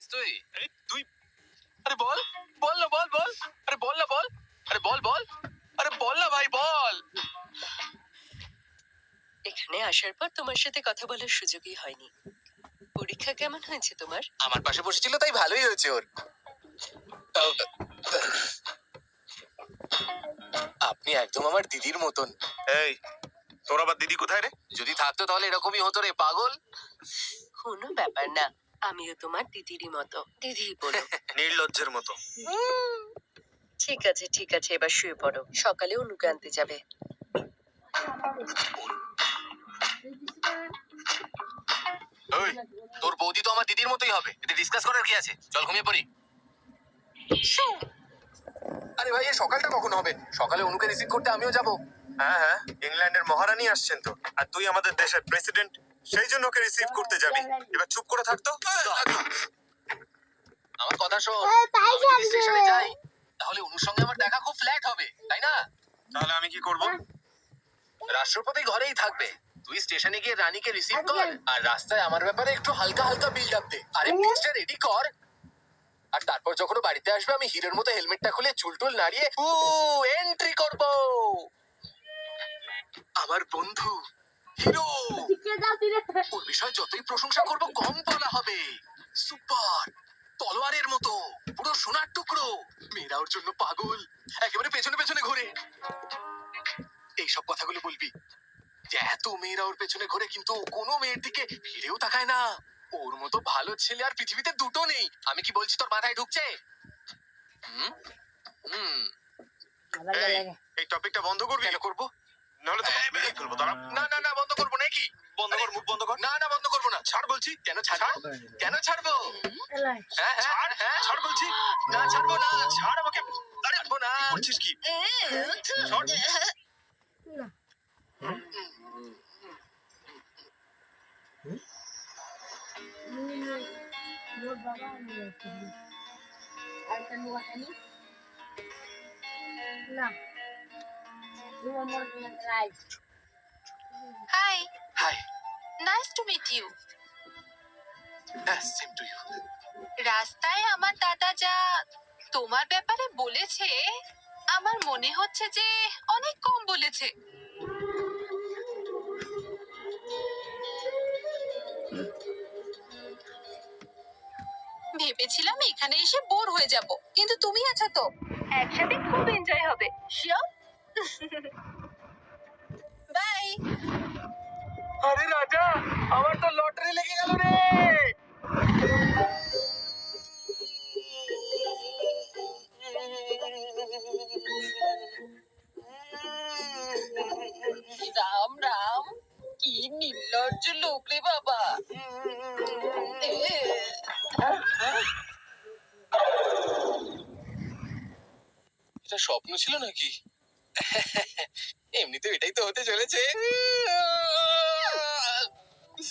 তুই তুই আরে বল বল না বল বল আরে বল না বল আরে বল বল আরে বল না ভাই বল। এখানে আসার পর তোমার সাথে কথা বলার সুযোগই হয়নি। পরীক্ষা কেমন হয়েছে তোমার? আমার পাশে বসেছিল তাই ভালোই হয়েছে ওর। আপনি একদম আমার দিদির মতন। এই, তোর আবার দিদি কোথায় রে? যদি থাকতো তাহলে এরকমই হতো রে পাগল। কোনো ব্যাপার না, আমিও তোমার দিদিরই মতো। দিদি বলো। নির্লজ্জের মতো। ঠিক আছে ঠিক আছে, এবার শুয়ে পড়ো, সকালে অনুকে আনতে যাবে। ওই তোর বৌদি তো আমার দিদির মতোই হবে, এতে ডিসকাস করার কি আছে? চল ঘুমিয়ে পড়ি। আরে ভাই এই সকালটা কখন হবে? সকালে অনুকে রিসিভ করতে আমিও যাব। হ্যাঁ হ্যাঁ, ইংল্যান্ডের মহারানী আসছেন তো, আর তুই আমাদের দেশের প্রেসিডেন্ট, সেই জন্য ওকে রিসিভ করতে যাবি। এবার চুপ করে থাকতো। আমার কথা শোন, আমি যদি স্টেশনে যাই তাহলে অনুর সঙ্গে আমার দেখা খুব ফ্ল্যাট হবে, তাই না? তাহলে আমি কি করব? রাষ্ট্রপতি ঘরেই থাকবে, তুই স্টেশনে গিয়ে রানীকে রিসিভ কর আর রাস্তায় আমার ব্যাপারে একটু হালকা হালকা বিল্ড আপ দে। আরে পিচটা রেডি কর, আর তারপর যখন বাড়িতে আসবে আমি হিরোর মতো হেলমেটটা খুলে চুলটুল নাড়িয়ে এন্ট্রি করব। আমার বন্ধু হিরো, ওর বিষয় যতই প্রশংসা করব কম বলা হবে। সুপার, তলোয়ারের মতো, পুরো সোনার টুকরো। মেয়েরা ওর জন্য পাগল, একেবারে পেছনে পেছনে ঘোরে। এইসব কথাগুলো বলবি যে এত মেয়েরা ওর পেছনে ঘোরে কিন্তু ও কোনো মেয়ের দিকে ফিরেও তাকায় না। ওর মতো ভালো ছেলে আর পৃথিবীতে দুটো নেই। আমি কি বলছি তোর মাথায় ঢুকছে? হুম হুম এই টপিকটা বন্ধ করবি? কেন করবো? নাহলে তো মেরেই ফেলবো। দাঁড়া। না না না বন্ধ করবো নাকি? বন্ধ কর, মুখ বন্ধ কর। না না বন্ধ করবো না। ছাড় বলছি। কেন ছাড়বো? কেন ছাড়বো? হ্যাঁ ছাড়, হ্যাঁ ছাড় বলছি। না ছাড়বো না। ছাড় আমাকে। আরে ছাড়বো না। করছিস কি? ছাড়। Hi, hi. nice to meet you. হ্যাঁ সেম টু ইউ। রাস্তায় আমার দাদা যা তোমার ব্যাপারে বলেছে, আমার মনে হচ্ছে যে অনেক কম বলেছে। ভেবেছিলাম এখানে এসে বোর হয়ে যাব, কিন্তু তুমি আছো তো, একসাথে খুব এনজয় হবে। শিওর? বাই। আরে রাজা, আমার তো লটারি লেগে গেল রে। রাম রাম, কি নির্লজ্জ লোক রে বাবা। এটা স্বপ্ন ছিল নাকি? এমনিতে এটাই তো হতে চলেছে।